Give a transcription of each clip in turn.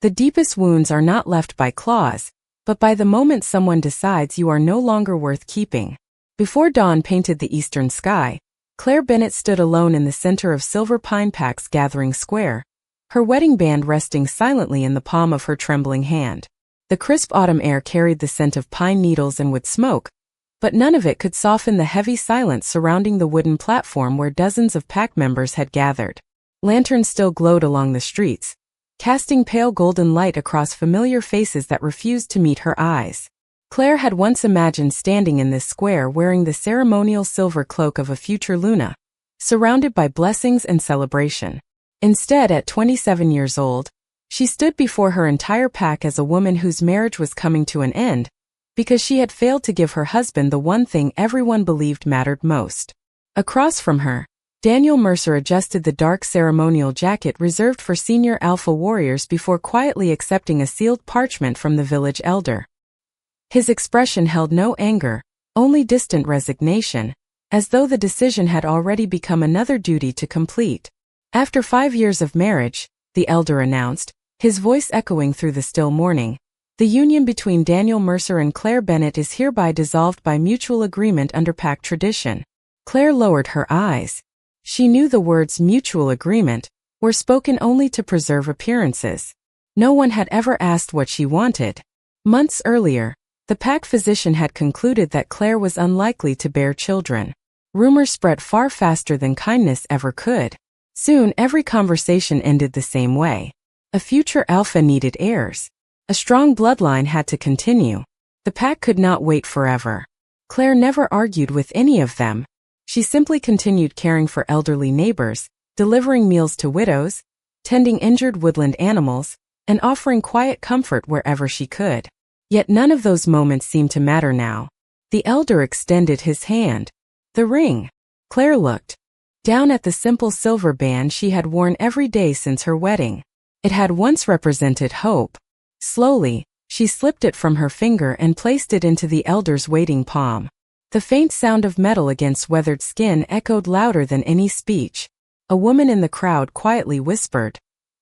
The deepest wounds are not left by claws, but by the moment someone decides you are no longer worth keeping. Before dawn painted the eastern sky, Claire Bennett stood alone in the center of Silver Pine Pack's gathering square, her wedding band resting silently in the palm of her trembling hand. The crisp autumn air carried the scent of pine needles and wood smoke, but none of it could soften the heavy silence surrounding the wooden platform where dozens of pack members had gathered. Lanterns still glowed along the streets, casting pale golden light across familiar faces that refused to meet her eyes. Claire had once imagined standing in this square wearing the ceremonial silver cloak of a future Luna, surrounded by blessings and celebration. Instead, at 27 years old, she stood before her entire pack as a woman whose marriage was coming to an end, because she had failed to give her husband the one thing everyone believed mattered most. Across from her, Daniel Mercer adjusted the dark ceremonial jacket reserved for senior alpha warriors before quietly accepting a sealed parchment from the village elder. His expression held no anger, only distant resignation, as though the decision had already become another duty to complete. After 5 years of marriage, the elder announced, his voice echoing through the still morning, the union between Daniel Mercer and Claire Bennett is hereby dissolved by mutual agreement under pack tradition. Claire lowered her eyes. She knew the words mutual agreement were spoken only to preserve appearances. No one had ever asked what she wanted. Months earlier, the pack physician had concluded that Claire was unlikely to bear children. Rumors spread far faster than kindness ever could. Soon every conversation ended the same way. A future alpha needed heirs. A strong bloodline had to continue. The pack could not wait forever. Claire never argued with any of them. She simply continued caring for elderly neighbors, delivering meals to widows, tending injured woodland animals, and offering quiet comfort wherever she could. Yet none of those moments seemed to matter now. The elder extended his hand. The ring. Claire looked down at the simple silver band she had worn every day since her wedding. It had once represented hope. Slowly, she slipped it from her finger and placed it into the elder's waiting palm. The faint sound of metal against weathered skin echoed louder than any speech. A woman in the crowd quietly whispered,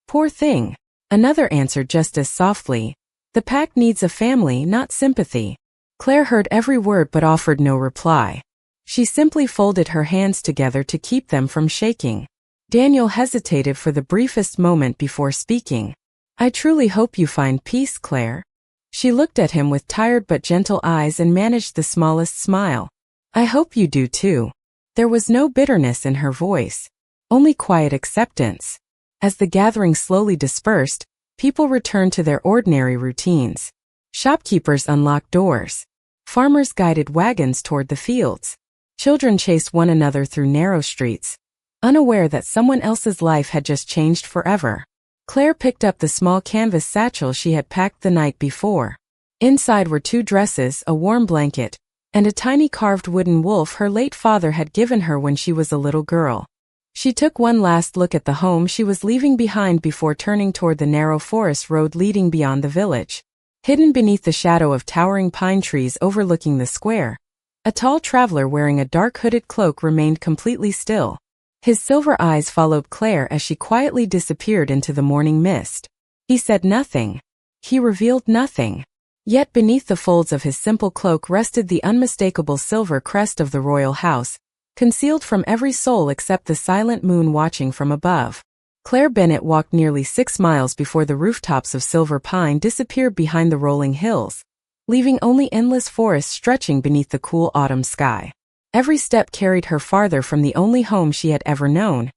"Poor thing." Another answered just as softly, "The pack needs a family, not sympathy." Claire heard every word but offered no reply. She simply folded her hands together to keep them from shaking. Daniel hesitated for the briefest moment before speaking. "I truly hope you find peace, Claire." She looked at him with tired but gentle eyes and managed the smallest smile. "I hope you do too." There was no bitterness in her voice, only quiet acceptance. As the gathering slowly dispersed, people returned to their ordinary routines. Shopkeepers unlocked doors. Farmers guided wagons toward the fields. Children chased one another through narrow streets, unaware that someone else's life had just changed forever. Claire picked up the small canvas satchel she had packed the night before. Inside were 2 dresses, a warm blanket, and a tiny carved wooden wolf her late father had given her when she was a little girl. She took one last look at the home she was leaving behind before turning toward the narrow forest road leading beyond the village. Hidden beneath the shadow of towering pine trees overlooking the square, a tall traveler wearing a dark hooded cloak remained completely still. His silver eyes followed Claire as she quietly disappeared into the morning mist. He said nothing. He revealed nothing. Yet beneath the folds of his simple cloak rested the unmistakable silver crest of the royal house, concealed from every soul except the silent moon watching from above. Claire Bennett walked nearly 6 miles before the rooftops of Silver Pine disappeared behind the rolling hills, leaving only endless forests stretching beneath the cool autumn sky. Every step carried her farther from the only home she had ever known.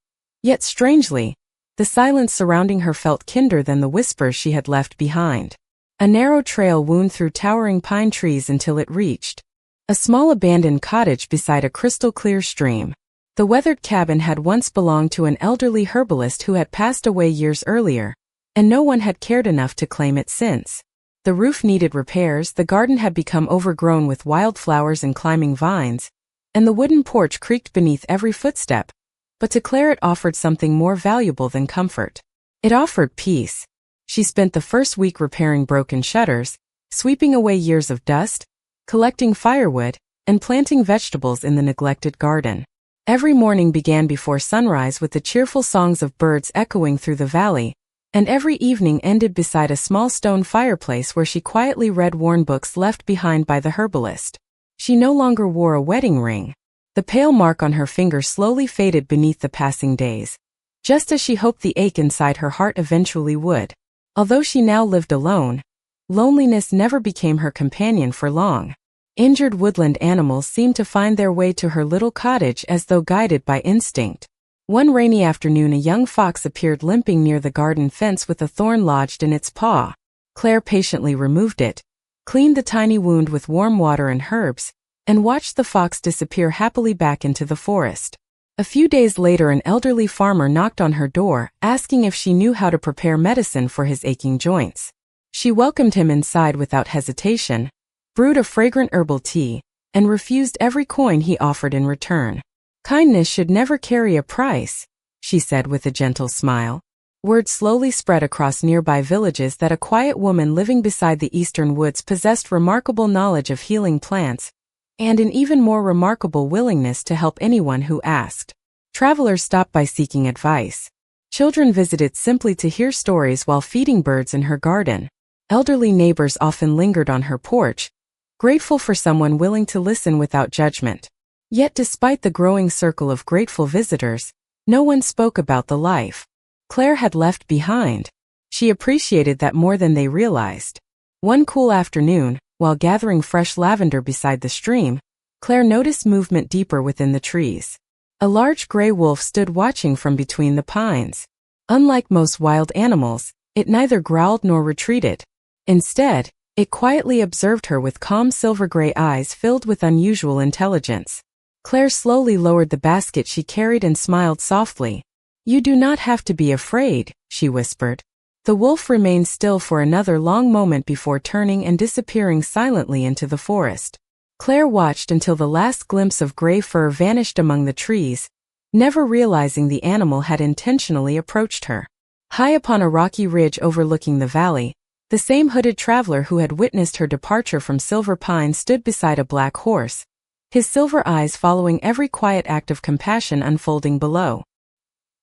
Yet strangely, the silence surrounding her felt kinder than the whispers she had left behind. A narrow trail wound through towering pine trees until it reached a small abandoned cottage beside a crystal-clear stream. The weathered cabin had once belonged to an elderly herbalist who had passed away years earlier, and no one had cared enough to claim it since. The roof needed repairs, the garden had become overgrown with wildflowers and climbing vines, and the wooden porch creaked beneath every footstep, but to Claire it offered something more valuable than comfort. It offered peace. She spent the first week repairing broken shutters, sweeping away years of dust, collecting firewood, and planting vegetables in the neglected garden. Every morning began before sunrise with the cheerful songs of birds echoing through the valley, and every evening ended beside a small stone fireplace where she quietly read worn books left behind by the herbalist. She no longer wore a wedding ring. The pale mark on her finger slowly faded beneath the passing days, just as she hoped the ache inside her heart eventually would. Although she now lived alone, loneliness never became her companion for long. Injured woodland animals seemed to find their way to her little cottage as though guided by instinct. One rainy afternoon, a young fox appeared limping near the garden fence with a thorn lodged in its paw. Claire patiently removed it, cleaned the tiny wound with warm water and herbs, and watched the fox disappear happily back into the forest. A few days later, an elderly farmer knocked on her door, asking if she knew how to prepare medicine for his aching joints. She welcomed him inside without hesitation, brewed a fragrant herbal tea, and refused every coin he offered in return. "Kindness should never carry a price," she said with a gentle smile. Word slowly spread across nearby villages that a quiet woman living beside the eastern woods possessed remarkable knowledge of healing plants, and an even more remarkable willingness to help anyone who asked. Travelers stopped by seeking advice. Children visited simply to hear stories while feeding birds in her garden. Elderly neighbors often lingered on her porch, grateful for someone willing to listen without judgment. Yet despite the growing circle of grateful visitors, no one spoke about the life Claire had left behind. She appreciated that more than they realized. One cool afternoon, while gathering fresh lavender beside the stream, Claire noticed movement deeper within the trees. A large gray wolf stood watching from between the pines. Unlike most wild animals, it neither growled nor retreated. Instead, it quietly observed her with calm silver-gray eyes filled with unusual intelligence. Claire slowly lowered the basket she carried and smiled softly. "You do not have to be afraid," she whispered. The wolf remained still for another long moment before turning and disappearing silently into the forest. Claire watched until the last glimpse of gray fur vanished among the trees, never realizing the animal had intentionally approached her. High upon a rocky ridge overlooking the valley, the same hooded traveler who had witnessed her departure from Silver Pine stood beside a black horse, his silver eyes following every quiet act of compassion unfolding below.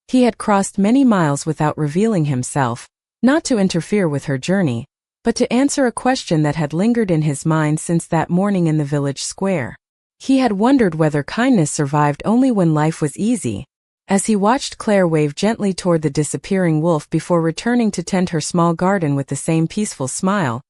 He had crossed many miles without revealing himself, not to interfere with her journey, but to answer a question that had lingered in his mind since that morning in the village square. He had wondered whether kindness survived only when life was easy. As he watched Claire wave gently toward the disappearing wolf before returning to tend her small garden with the same peaceful smile,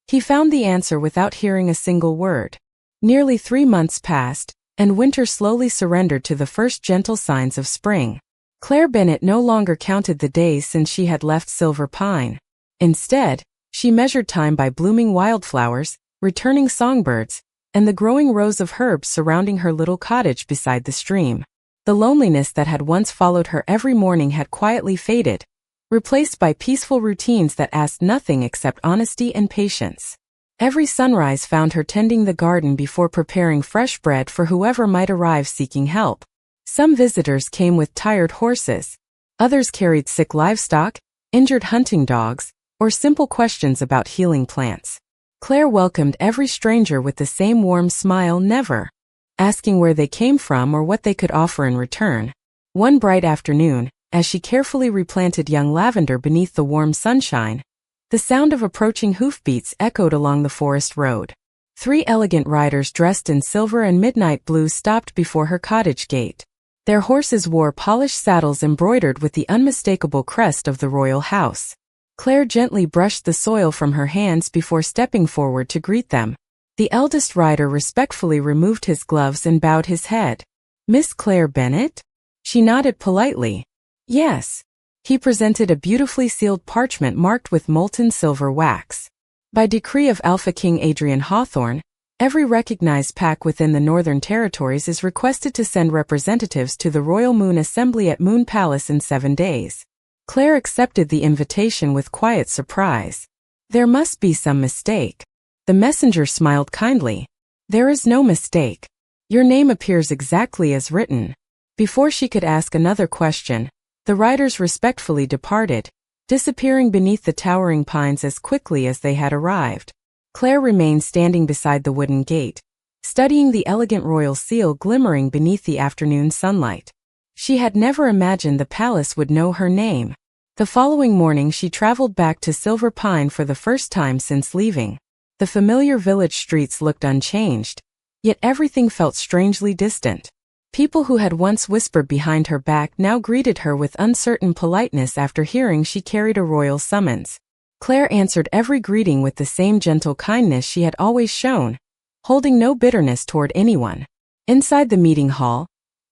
he found the answer without hearing a single word. Nearly 3 months passed, and winter slowly surrendered to the first gentle signs of spring. Claire Bennett no longer counted the days since she had left Silver Pine. Instead, she measured time by blooming wildflowers, returning songbirds, and the growing rows of herbs surrounding her little cottage beside the stream. The loneliness that had once followed her every morning had quietly faded, replaced by peaceful routines that asked nothing except honesty and patience. Every sunrise found her tending the garden before preparing fresh bread for whoever might arrive seeking help. Some visitors came with tired horses. Others carried sick livestock, injured hunting dogs, or simple questions about healing plants. Claire welcomed every stranger with the same warm smile, never asking where they came from or what they could offer in return. One bright afternoon, as she carefully replanted young lavender beneath the warm sunshine, the sound of approaching hoofbeats echoed along the forest road. 3 elegant riders dressed in silver and midnight blue stopped before her cottage gate. Their horses wore polished saddles embroidered with the unmistakable crest of the royal house. Claire gently brushed the soil from her hands before stepping forward to greet them. The eldest rider respectfully removed his gloves and bowed his head. "Miss Claire Bennett?" She nodded politely. "Yes." He presented a beautifully sealed parchment marked with molten silver wax. By decree of Alpha King Adrian Hawthorne, every recognized pack within the Northern Territories is requested to send representatives to the Royal Moon Assembly at Moon Palace in 7 days. Claire accepted the invitation with quiet surprise. "There must be some mistake." The messenger smiled kindly. "There is no mistake. Your name appears exactly as written." Before she could ask another question, the riders respectfully departed, disappearing beneath the towering pines as quickly as they had arrived. Claire remained standing beside the wooden gate, studying the elegant royal seal glimmering beneath the afternoon sunlight. She had never imagined the palace would know her name. The following morning she traveled back to Silver Pine for the first time since leaving. The familiar village streets looked unchanged, yet everything felt strangely distant. People who had once whispered behind her back now greeted her with uncertain politeness after hearing she carried a royal summons. Claire answered every greeting with the same gentle kindness she had always shown, holding no bitterness toward anyone. Inside the meeting hall,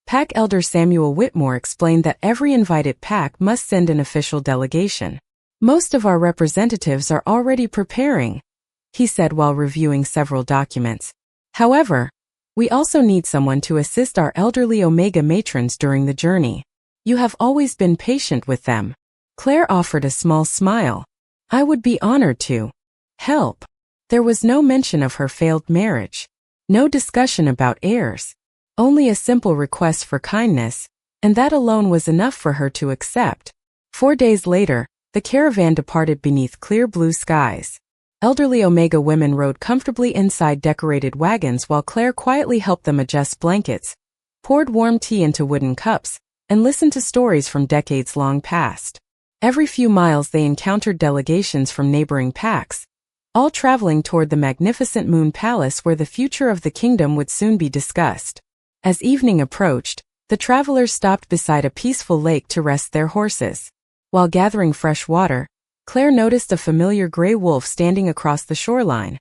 Pack Elder Samuel Whitmore explained that every invited pack must send an official delegation. "Most of our representatives are already preparing," he said while reviewing several documents. "However, we also need someone to assist our elderly Omega matrons during the journey. You have always been patient with them." Claire offered a small smile. "I would be honored to help." There was no mention of her failed marriage, no discussion about heirs, only a simple request for kindness, and that alone was enough for her to accept. 4 days later, the caravan departed beneath clear blue skies. Elderly Omega women rode comfortably inside decorated wagons while Claire quietly helped them adjust blankets, poured warm tea into wooden cups, and listened to stories from decades long past. Every few miles they encountered delegations from neighboring packs, all traveling toward the magnificent Moon Palace where the future of the kingdom would soon be discussed. As evening approached, the travelers stopped beside a peaceful lake to rest their horses. While gathering fresh water, Claire noticed a familiar gray wolf standing across the shoreline,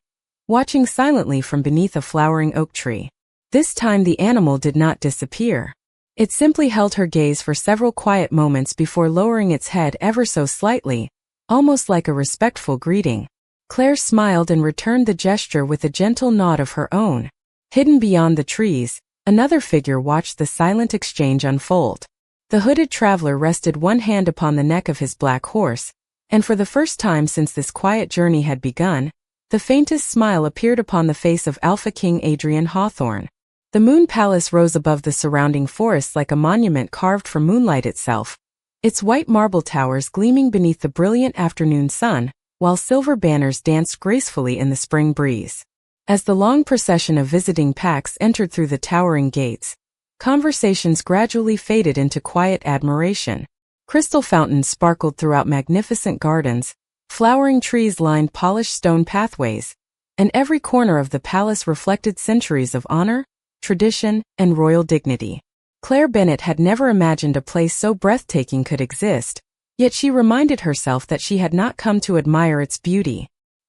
watching silently from beneath a flowering oak tree. This time the animal did not disappear. It simply held her gaze for several quiet moments before lowering its head ever so slightly, almost like a respectful greeting. Claire smiled and returned the gesture with a gentle nod of her own. Hidden beyond the trees, another figure watched the silent exchange unfold. The hooded traveler rested one hand upon the neck of his black horse, and for the first time since this quiet journey had begun, the faintest smile appeared upon the face of Alpha King Adrian Hawthorne. The Moon Palace rose above the surrounding forests like a monument carved from moonlight itself, its white marble towers gleaming beneath the brilliant afternoon sun, while silver banners danced gracefully in the spring breeze. As the long procession of visiting packs entered through the towering gates, conversations gradually faded into quiet admiration. Crystal fountains sparkled throughout magnificent gardens, flowering trees lined polished stone pathways, and every corner of the palace reflected centuries of honor, tradition, and royal dignity. Claire Bennett had never imagined a place so breathtaking could exist, yet she reminded herself that she had not come to admire its beauty.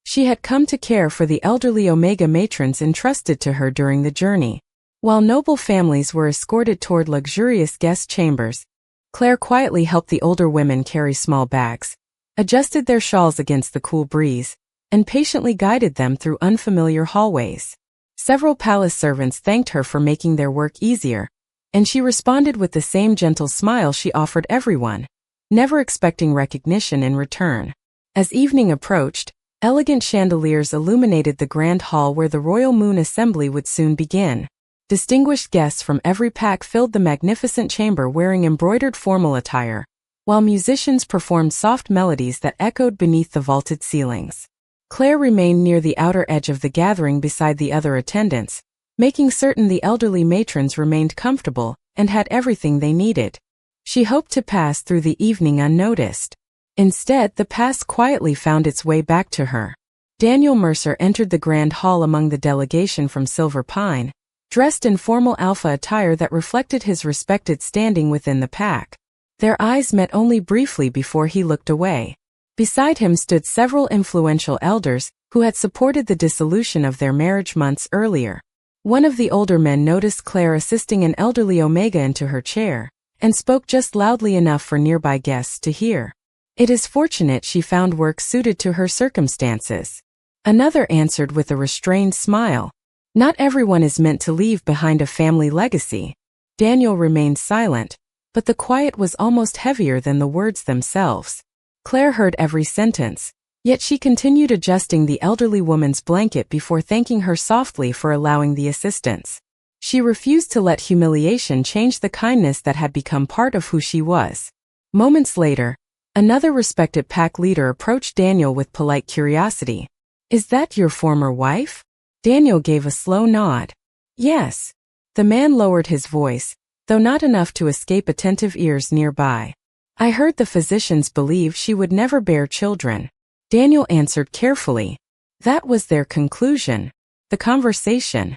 She had come to care for the elderly Omega matrons entrusted to her during the journey. While noble families were escorted toward luxurious guest chambers, Claire quietly helped the older women carry small bags, adjusted their shawls against the cool breeze, and patiently guided them through unfamiliar hallways. Several palace servants thanked her for making their work easier, and she responded with the same gentle smile she offered everyone, never expecting recognition in return. As evening approached, elegant chandeliers illuminated the grand hall where the royal moon assembly would soon begin. Distinguished guests from every pack filled the magnificent chamber wearing embroidered formal attire, while musicians performed soft melodies that echoed beneath the vaulted ceilings. Claire remained near the outer edge of the gathering beside the other attendants, making certain the elderly matrons remained comfortable and had everything they needed. She hoped to pass through the evening unnoticed. Instead, the past quietly found its way back to her. Daniel Mercer entered the grand hall among the delegation from Silver Pine, dressed in formal alpha attire that reflected his respected standing within the pack. Their eyes met only briefly before he looked away. Beside him stood several influential elders who had supported the dissolution of their marriage months earlier. One of the older men noticed Claire assisting an elderly Omega into her chair, and spoke just loudly enough for nearby guests to hear. "It is fortunate she found work suited to her circumstances." Another answered with a restrained smile. "Not everyone is meant to leave behind a family legacy." Daniel remained silent, but the quiet was almost heavier than the words themselves. Claire heard every sentence, yet she continued adjusting the elderly woman's blanket before thanking her softly for allowing the assistance. She refused to let humiliation change the kindness that had become part of who she was. Moments later, another respected pack leader approached Daniel with polite curiosity. "Is that your former wife?" Daniel gave a slow nod. "Yes." The man lowered his voice, though not enough to escape attentive ears nearby. I heard the physicians believed she would never bear children. Daniel answered carefully. That was their conclusion. The conversation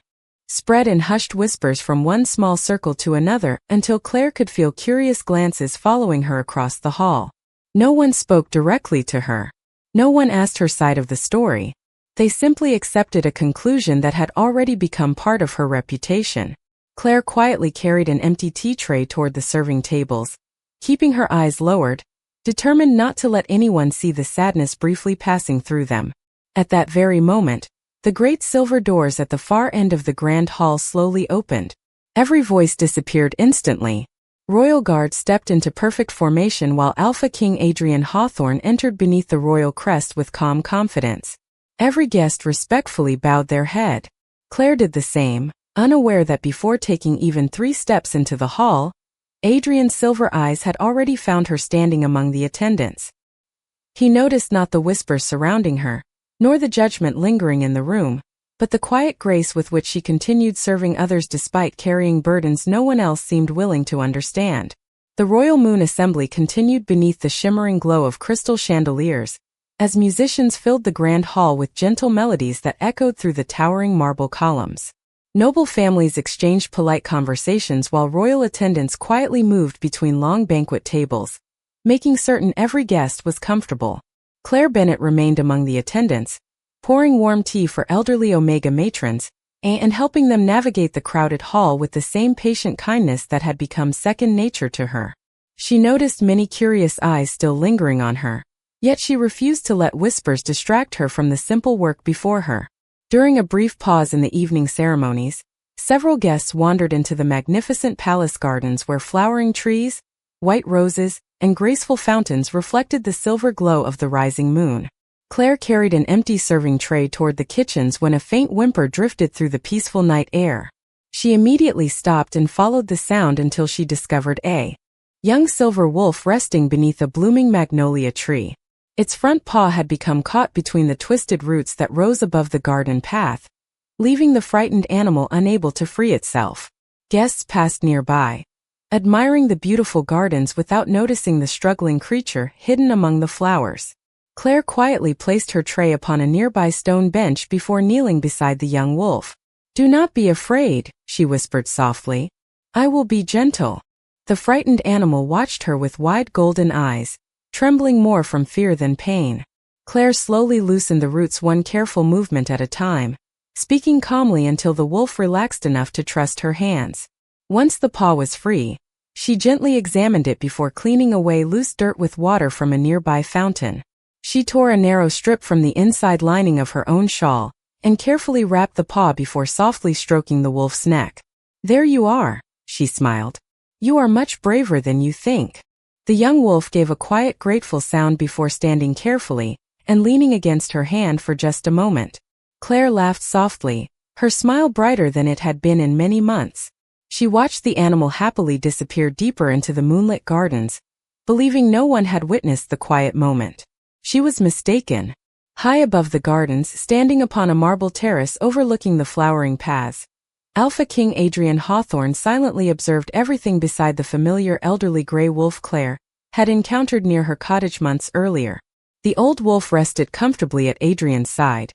spread in hushed whispers from one small circle to another until Claire could feel curious glances following her across the hall. No one spoke directly to her. No one asked her side of the story. They simply accepted a conclusion that had already become part of her reputation. Claire quietly carried an empty tea tray toward the serving tables, keeping her eyes lowered, determined not to let anyone see the sadness briefly passing through them. At that very moment, the great silver doors at the far end of the grand hall slowly opened. Every voice disappeared instantly. Royal Guard stepped into perfect formation while Alpha King Adrian Hawthorne entered beneath the royal crest with calm confidence. Every guest respectfully bowed their head. Claire did the same, unaware that before taking even 3 steps into the hall, Adrian's silver eyes had already found her standing among the attendants. He noticed not the whispers surrounding her, nor the judgment lingering in the room, but the quiet grace with which she continued serving others despite carrying burdens no one else seemed willing to understand. The Royal Moon Assembly continued beneath the shimmering glow of crystal chandeliers, as musicians filled the grand hall with gentle melodies that echoed through the towering marble columns. Noble families exchanged polite conversations while royal attendants quietly moved between long banquet tables, making certain every guest was comfortable. Claire Bennet remained among the attendants, pouring warm tea for elderly Omega matrons, and helping them navigate the crowded hall with the same patient kindness that had become second nature to her. She noticed many curious eyes still lingering on her, yet she refused to let whispers distract her from the simple work before her. During a brief pause in the evening ceremonies, several guests wandered into the magnificent palace gardens where flowering trees, white roses, and graceful fountains reflected the silver glow of the rising moon. Claire carried an empty serving tray toward the kitchens when a faint whimper drifted through the peaceful night air. She immediately stopped and followed the sound until she discovered a young silver wolf resting beneath a blooming magnolia tree. Its front paw had become caught between the twisted roots that rose above the garden path, leaving the frightened animal unable to free itself. Guests passed nearby, admiring the beautiful gardens without noticing the struggling creature hidden among the flowers. Claire quietly placed her tray upon a nearby stone bench before kneeling beside the young wolf. "Do not be afraid," she whispered softly. "I will be gentle." The frightened animal watched her with wide golden eyes, trembling more from fear than pain. Claire slowly loosened the roots one careful movement at a time, speaking calmly until the wolf relaxed enough to trust her hands. Once the paw was free, she gently examined it before cleaning away loose dirt with water from a nearby fountain. She tore a narrow strip from the inside lining of her own shawl, and carefully wrapped the paw before softly stroking the wolf's neck. "There you are," she smiled. "You are much braver than you think." The young wolf gave a quiet, grateful sound before standing carefully and leaning against her hand for just a moment. Claire laughed softly, her smile brighter than it had been in many months. She watched the animal happily disappear deeper into the moonlit gardens, believing no one had witnessed the quiet moment. She was mistaken. High above the gardens, standing upon a marble terrace overlooking the flowering paths, Alpha King Adrian Hawthorne silently observed everything beside the familiar elderly grey wolf Claire had encountered near her cottage months earlier. The old wolf rested comfortably at Adrian's side,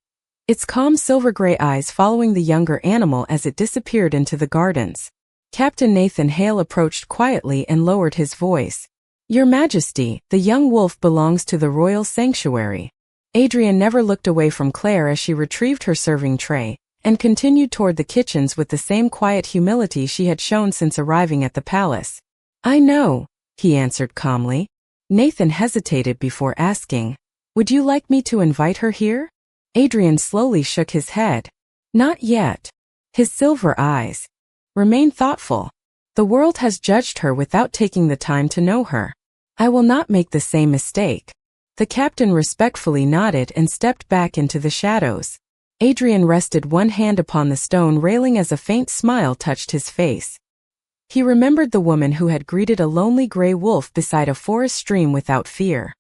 its calm silver-grey eyes following the younger animal as it disappeared into the gardens. Captain Nathan Hale approached quietly and lowered his voice. "Your Majesty, the young wolf belongs to the royal sanctuary." Adrian never looked away from Claire as she retrieved her serving tray and continued toward the kitchens with the same quiet humility she had shown since arriving at the palace. "I know," he answered calmly. Nathan hesitated before asking, "Would you like me to invite her here?" Adrian slowly shook his head. "Not yet." His silver eyes remained thoughtful. "The world has judged her without taking the time to know her. I will not make the same mistake." The captain respectfully nodded and stepped back into the shadows. Adrian rested one hand upon the stone railing as a faint smile touched his face. He remembered the woman who had greeted a lonely grey wolf beside a forest stream without fear.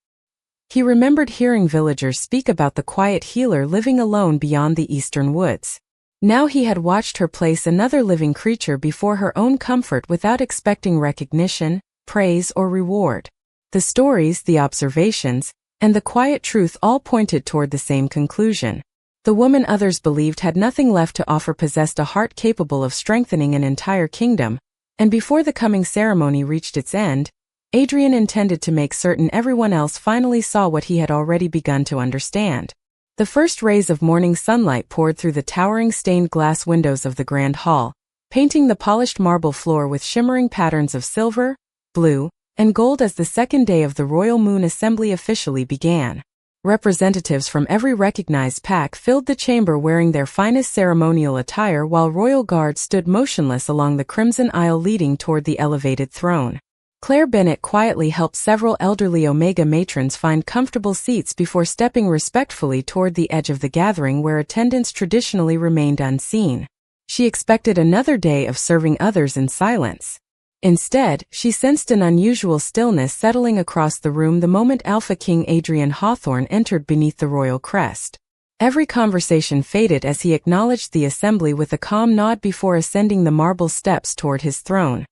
He remembered hearing villagers speak about the quiet healer living alone beyond the eastern woods. Now he had watched her place another living creature before her own comfort without expecting recognition, praise, or reward. The stories, the observations, and the quiet truth all pointed toward the same conclusion. The woman others believed had nothing left to offer possessed a heart capable of strengthening an entire kingdom, and before the coming ceremony reached its end, Adrian intended to make certain everyone else finally saw what he had already begun to understand. The first rays of morning sunlight poured through the towering stained glass windows of the grand hall, painting the polished marble floor with shimmering patterns of silver, blue, and gold as the second day of the Royal Moon Assembly officially began. Representatives from every recognized pack filled the chamber wearing their finest ceremonial attire while royal guards stood motionless along the crimson aisle leading toward the elevated throne. Claire Bennet quietly helped several elderly Omega matrons find comfortable seats before stepping respectfully toward the edge of the gathering where attendants traditionally remained unseen. She expected another day of serving others in silence. Instead, she sensed an unusual stillness settling across the room the moment Alpha King Adrian Hawthorne entered beneath the royal crest. Every conversation faded as he acknowledged the assembly with a calm nod before ascending the marble steps toward his throne.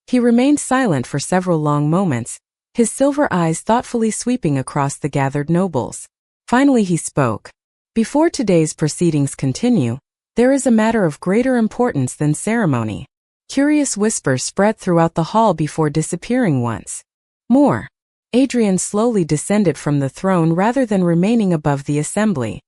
He remained silent for several long moments, his silver eyes thoughtfully sweeping across the gathered nobles. Finally he spoke. "Before today's proceedings continue, there is a matter of greater importance than ceremony." Curious whispers spread throughout the hall before disappearing once more. Adrian slowly descended from the throne rather than remaining above the assembly.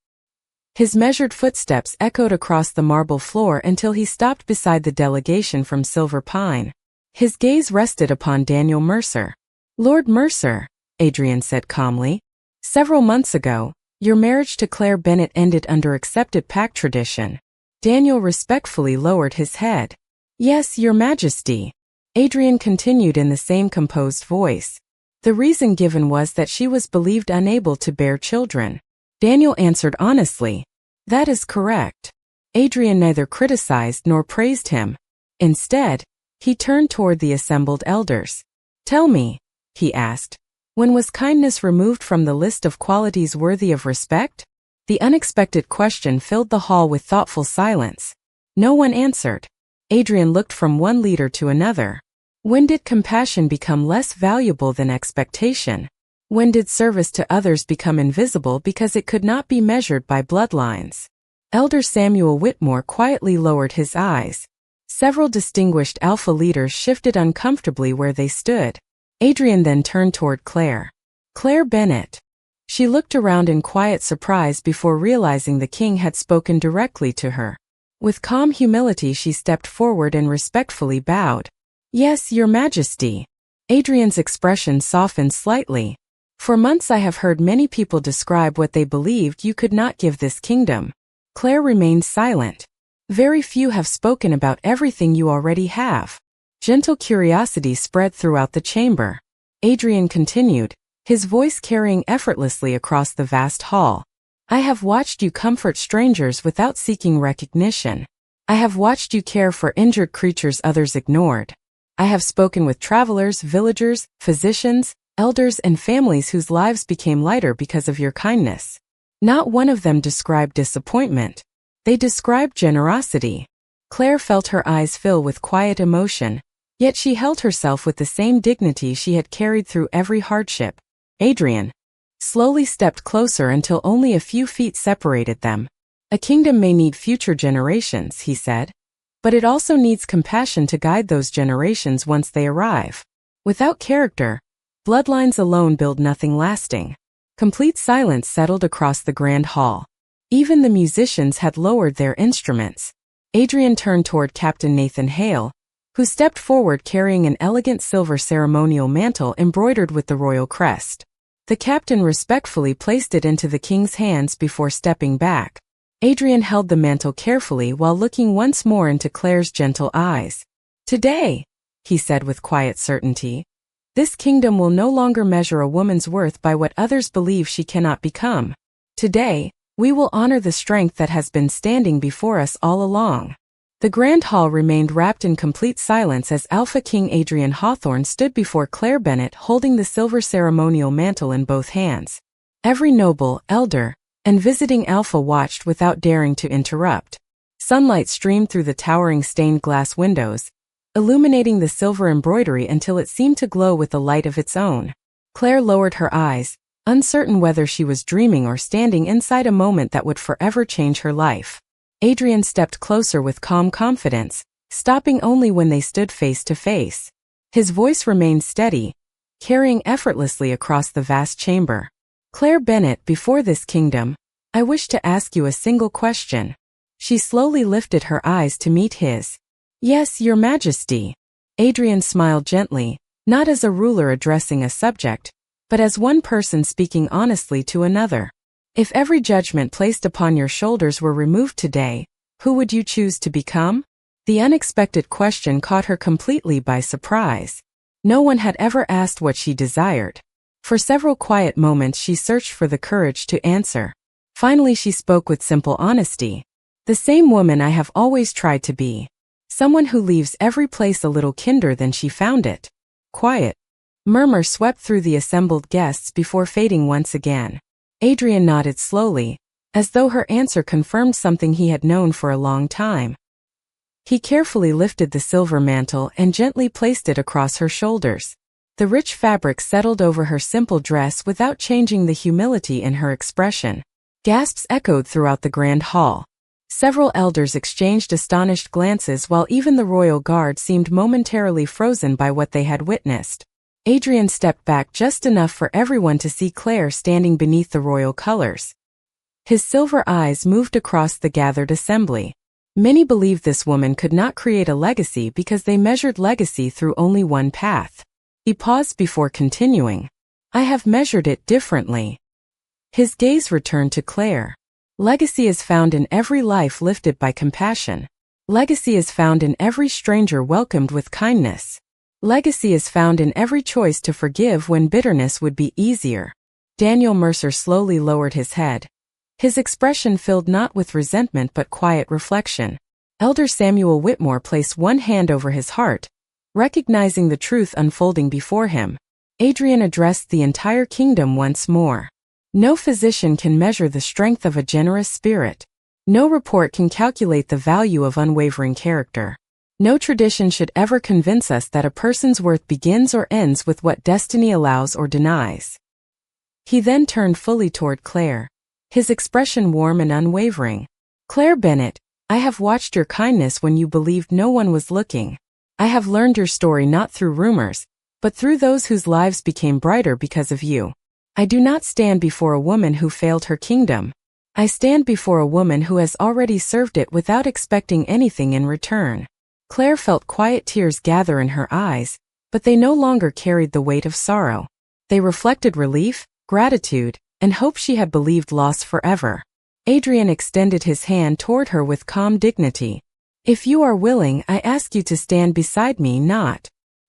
His measured footsteps echoed across the marble floor until he stopped beside the delegation from Silver Pine. His gaze rested upon Daniel Mercer. "Lord Mercer," Adrian said calmly, "several months ago, your marriage to Claire Bennet ended under accepted pact tradition." Daniel respectfully lowered his head. "Yes, Your Majesty," Adrian continued in the same composed voice. "The reason given was that she was believed unable to bear children." Daniel answered honestly, "That is correct." Adrian neither criticized nor praised him. Instead, he turned toward the assembled elders. "Tell me," he asked, "when was kindness removed from the list of qualities worthy of respect?" The unexpected question filled the hall with thoughtful silence. No one answered. Adrian looked from one leader to another. When did compassion become less valuable than expectation? When did service to others become invisible because it could not be measured by bloodlines? Elder Samuel Whitmore quietly lowered his eyes. Several distinguished alpha leaders shifted uncomfortably where they stood. Adrian then turned toward Claire. "Claire Bennet." She looked around in quiet surprise before realizing the king had spoken directly to her. With calm humility she stepped forward and respectfully bowed. "Yes, Your Majesty." Adrian's expression softened slightly. "For months I have heard many people describe what they believed you could not give this kingdom." Claire remained silent. "Very few have spoken about everything you already have." Gentle curiosity spread throughout the chamber. Adrian continued, his voice carrying effortlessly across the vast hall. "I have watched you comfort strangers without seeking recognition. I have watched you care for injured creatures others ignored. I have spoken with travelers, villagers, physicians, elders, and families whose lives became lighter because of your kindness. Not one of them described disappointment. They described generosity." Claire felt her eyes fill with quiet emotion, yet she held herself with the same dignity she had carried through every hardship. Adrian slowly stepped closer until only a few feet separated them. "A kingdom may need future generations," he said, "but it also needs compassion to guide those generations once they arrive. Without character, bloodlines alone build nothing lasting." Complete silence settled across the grand hall. Even the musicians had lowered their instruments. Adrian turned toward Captain Nathan Hale, who stepped forward carrying an elegant silver ceremonial mantle embroidered with the royal crest. The captain respectfully placed it into the king's hands before stepping back. Adrian held the mantle carefully while looking once more into Claire's gentle eyes. "Today," he said with quiet certainty, "this kingdom will no longer measure a woman's worth by what others believe she cannot become. Today, we will honor the strength that has been standing before us all along." The grand hall remained wrapped in complete silence as Alpha King Adrian Hawthorne stood before Claire Bennet holding the silver ceremonial mantle in both hands. Every noble, elder, and visiting alpha watched without daring to interrupt. Sunlight streamed through the towering stained glass windows, illuminating the silver embroidery until it seemed to glow with a light of its own. Claire lowered her eyes, uncertain whether she was dreaming or standing inside a moment that would forever change her life. Adrian stepped closer with calm confidence, stopping only when they stood face to face. His voice remained steady, carrying effortlessly across the vast chamber. Claire Bennett, before this kingdom, I wish to ask you a single question. She slowly lifted her eyes to meet his. Yes, Your Majesty. Adrian smiled gently, not as a ruler addressing a subject, but as one person speaking honestly to another. If every judgment placed upon your shoulders were removed today, who would you choose to become? The unexpected question caught her completely by surprise. No one had ever asked what she desired. For several quiet moments she searched for the courage to answer. Finally she spoke with simple honesty. The same woman I have always tried to be. Someone who leaves every place a little kinder than she found it. Quiet. Murmur swept through the assembled guests before fading once again. Adrian nodded slowly, as though her answer confirmed something he had known for a long time. He carefully lifted the silver mantle and gently placed it across her shoulders. The rich fabric settled over her simple dress without changing the humility in her expression. Gasps echoed throughout the grand hall. Several elders exchanged astonished glances while even the royal guard seemed momentarily frozen by what they had witnessed. Adrian stepped back just enough for everyone to see Claire standing beneath the royal colors. His silver eyes moved across the gathered assembly. Many believed this woman could not create a legacy because they measured legacy through only one path. He paused before continuing. I have measured it differently. His gaze returned to Claire. Legacy is found in every life lifted by compassion. Legacy is found in every stranger welcomed with kindness. Legacy is found in every choice to forgive when bitterness would be easier. Daniel Mercer slowly lowered his head. His expression filled not with resentment but quiet reflection. Elder Samuel Whitmore placed one hand over his heart, recognizing the truth unfolding before him. Adrian addressed the entire kingdom once more. No physician can measure the strength of a generous spirit. No report can calculate the value of unwavering character. No tradition should ever convince us that a person's worth begins or ends with what destiny allows or denies. He then turned fully toward Claire, his expression warm and unwavering. Claire Bennett, I have watched your kindness when you believed no one was looking. I have learned your story not through rumors, but through those whose lives became brighter because of you. I do not stand before a woman who failed her kingdom. I stand before a woman who has already served it without expecting anything in return. Claire felt quiet tears gather in her eyes, but they no longer carried the weight of sorrow. They reflected relief, gratitude, and hope she had believed lost forever. Adrian extended his hand toward her with calm dignity. If you are willing, I ask you to stand beside me, not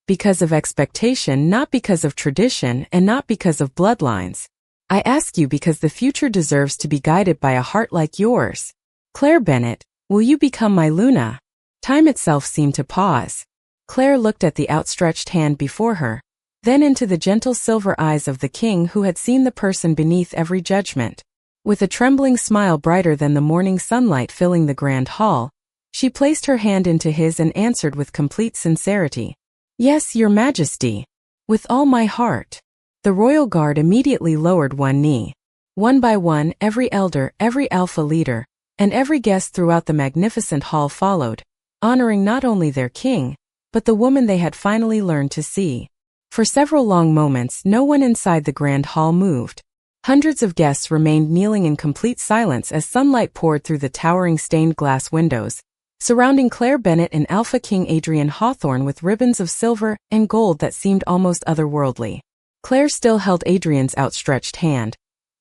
because of expectation, not because of tradition, and not because of bloodlines. I ask you because the future deserves to be guided by a heart like yours. Claire Bennett, will you become my Luna? Time itself seemed to pause. Claire looked at the outstretched hand before her, then into the gentle silver eyes of the king who had seen the person beneath every judgment. With a trembling smile brighter than the morning sunlight filling the grand hall, she placed her hand into his and answered with complete sincerity. Yes, Your Majesty. With all my heart. The royal guard immediately lowered one knee. One by one, every elder, every alpha leader, and every guest throughout the magnificent hall followed, honoring not only their king, but the woman they had finally learned to see. For several long moments no one inside the grand hall moved. Hundreds of guests remained kneeling in complete silence as sunlight poured through the towering stained glass windows, surrounding Claire Bennett and Alpha King Adrian Hawthorne with ribbons of silver and gold that seemed almost otherworldly. Claire still held Adrian's outstretched hand,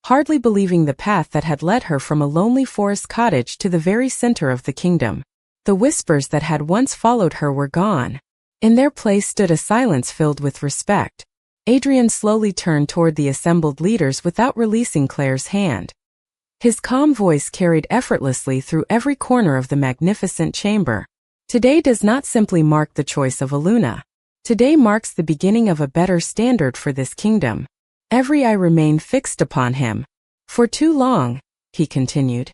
hardly believing the path that had led her from a lonely forest cottage to the very center of the kingdom. The whispers that had once followed her were gone. In their place stood a silence filled with respect. Adrian slowly turned toward the assembled leaders without releasing Claire's hand. His calm voice carried effortlessly through every corner of the magnificent chamber. Today does not simply mark the choice of a Luna. Today marks the beginning of a better standard for this kingdom. Every eye remained fixed upon him. For too long, he continued,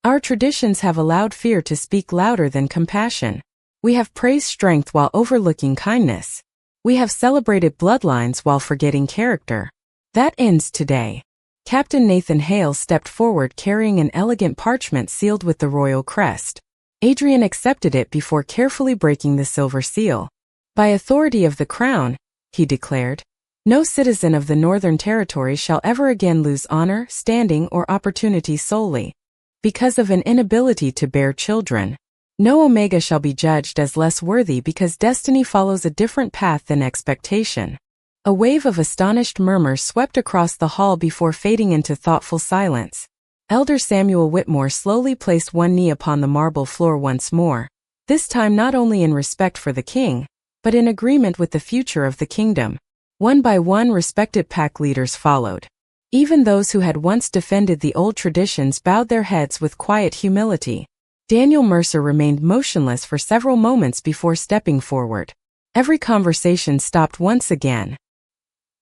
our traditions have allowed fear to speak louder than compassion. We have praised strength while overlooking kindness. We have celebrated bloodlines while forgetting character. That ends today. Captain Nathan Hale stepped forward carrying an elegant parchment sealed with the royal crest. Adrian accepted it before carefully breaking the silver seal. By authority of the crown, he declared, no citizen of the Northern Territory shall ever again lose honor, standing, or opportunity solely because of an inability to bear children. No Omega shall be judged as less worthy because destiny follows a different path than expectation. A wave of astonished murmurs swept across the hall before fading into thoughtful silence. Elder Samuel Whitmore slowly placed one knee upon the marble floor once more, this time not only in respect for the king, but in agreement with the future of the kingdom. One by one respected pack leaders followed. Even those who had once defended the old traditions bowed their heads with quiet humility. Daniel Mercer remained motionless for several moments before stepping forward. Every conversation stopped once again.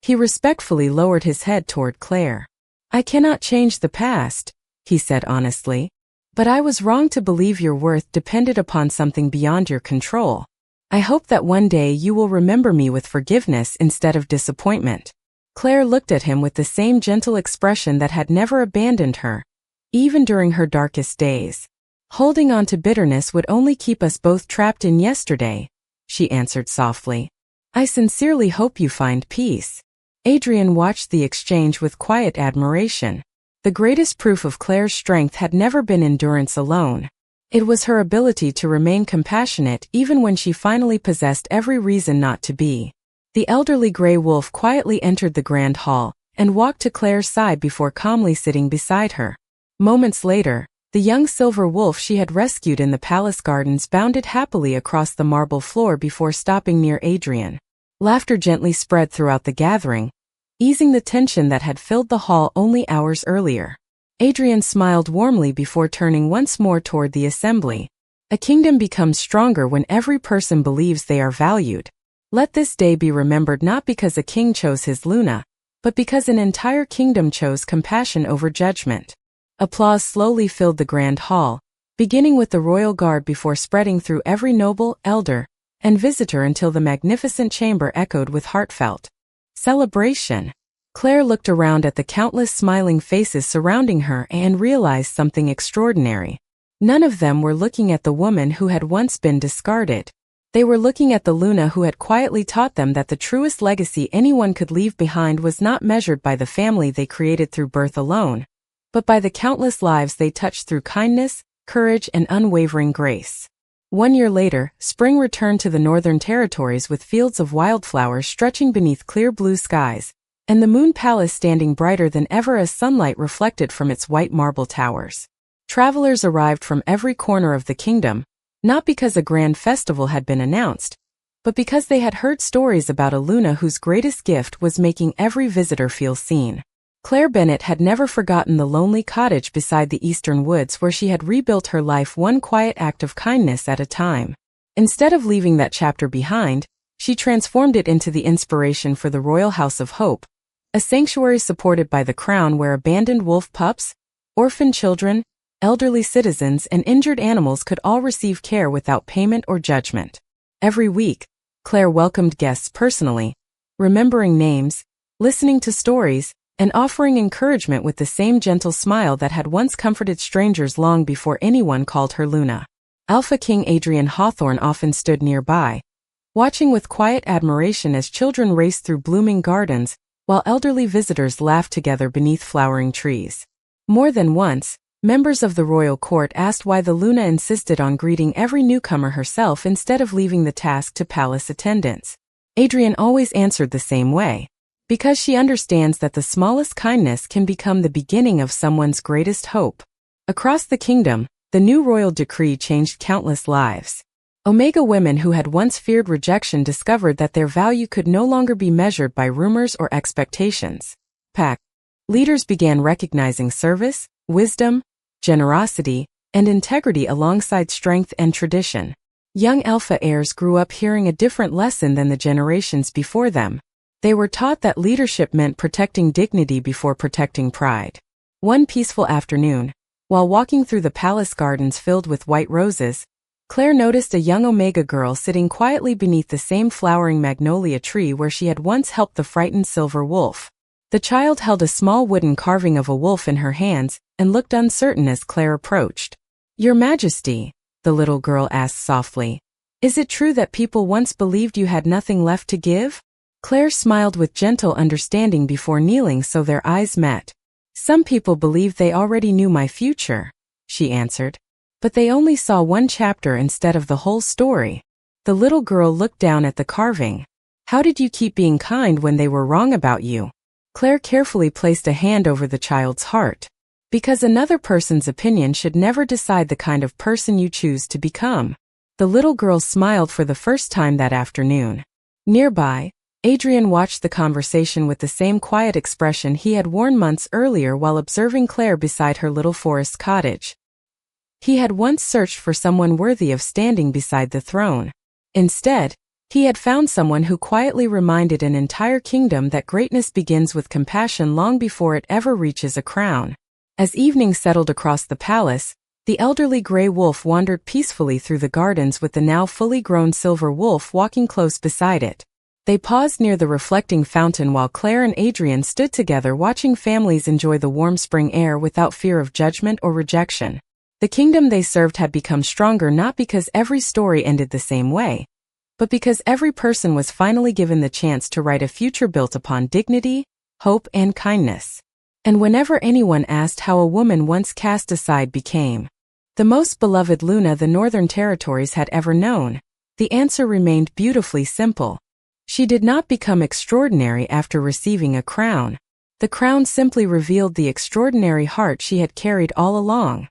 He respectfully lowered his head toward Claire. I cannot change the past, he said honestly, but I was wrong to believe your worth depended upon something beyond your control. I hope that one day you will remember me with forgiveness instead of disappointment. Claire looked at him with the same gentle expression that had never abandoned her, even during her darkest days. Holding on to bitterness would only keep us both trapped in yesterday, she answered softly. I sincerely hope you find peace. Adrian watched the exchange with quiet admiration. The greatest proof of Claire's strength had never been endurance alone. It was her ability to remain compassionate even when she finally possessed every reason not to be. The elderly gray wolf quietly entered the grand hall and walked to Claire's side before calmly sitting beside her. Moments later, the young silver wolf she had rescued in the palace gardens bounded happily across the marble floor before stopping near Adrian. Laughter gently spread throughout the gathering, easing the tension that had filled the hall only hours earlier. Adrian smiled warmly before turning once more toward the assembly. A kingdom becomes stronger when every person believes they are valued. Let this day be remembered not because a king chose his Luna, but because an entire kingdom chose compassion over judgment. Applause slowly filled the grand hall, beginning with the royal guard before spreading through every noble, elder, and visitor until the magnificent chamber echoed with heartfelt celebration. Claire looked around at the countless smiling faces surrounding her and realized something extraordinary. None of them were looking at the woman who had once been discarded. They were looking at the Luna who had quietly taught them that the truest legacy anyone could leave behind was not measured by the family they created through birth alone, but by the countless lives they touched through kindness, courage, and unwavering grace. 1 year later, spring returned to the Northern Territories with fields of wildflowers stretching beneath clear blue skies, and the Moon Palace standing brighter than ever as sunlight reflected from its white marble towers. Travelers arrived from every corner of the kingdom, not because a grand festival had been announced, but because they had heard stories about a Luna whose greatest gift was making every visitor feel seen. Claire Bennett had never forgotten the lonely cottage beside the eastern woods where she had rebuilt her life one quiet act of kindness at a time. Instead of leaving that chapter behind, she transformed it into the inspiration for the Royal House of Hope, a sanctuary supported by the crown where abandoned wolf pups, orphan children, elderly citizens, and injured animals could all receive care without payment or judgment. Every week, Claire welcomed guests personally, remembering names, listening to stories, and offering encouragement with the same gentle smile that had once comforted strangers long before anyone called her Luna. Alpha King Adrian Hawthorne often stood nearby, watching with quiet admiration as children raced through blooming gardens, while elderly visitors laughed together beneath flowering trees. More than once, members of the royal court asked why the Luna insisted on greeting every newcomer herself instead of leaving the task to palace attendants. Adrian always answered the same way. Because she understands that the smallest kindness can become the beginning of someone's greatest hope. Across the kingdom, the new royal decree changed countless lives. Omega women who had once feared rejection discovered that their value could no longer be measured by rumors or expectations. Pack leaders began recognizing service, wisdom, generosity, and integrity alongside strength and tradition. Young Alpha heirs grew up hearing a different lesson than the generations before them. They were taught that leadership meant protecting dignity before protecting pride. One peaceful afternoon, while walking through the palace gardens filled with white roses, Claire noticed a young Omega girl sitting quietly beneath the same flowering magnolia tree where she had once helped the frightened silver wolf. The child held a small wooden carving of a wolf in her hands and looked uncertain as Claire approached. "Your Majesty," the little girl asked softly, "is it true that people once believed you had nothing left to give?" Claire smiled with gentle understanding before kneeling so their eyes met. "Some people believed they already knew my future," she answered. "But they only saw one chapter instead of the whole story." The little girl looked down at the carving. "How did you keep being kind when they were wrong about you?" Claire carefully placed a hand over the child's heart. "Because another person's opinion should never decide the kind of person you choose to become." The little girl smiled for the first time that afternoon. Nearby, Adrian watched the conversation with the same quiet expression he had worn months earlier while observing Claire beside her little forest cottage. He had once searched for someone worthy of standing beside the throne. Instead, he had found someone who quietly reminded an entire kingdom that greatness begins with compassion long before it ever reaches a crown. As evening settled across the palace, the elderly gray wolf wandered peacefully through the gardens with the now fully grown silver wolf walking close beside it. They paused near the reflecting fountain while Claire and Adrian stood together watching families enjoy the warm spring air without fear of judgment or rejection. The kingdom they served had become stronger not because every story ended the same way, but because every person was finally given the chance to write a future built upon dignity, hope, and kindness. And whenever anyone asked how a woman once cast aside became the most beloved Luna the Northern Territories had ever known, the answer remained beautifully simple. She did not become extraordinary after receiving a crown. The crown simply revealed the extraordinary heart she had carried all along.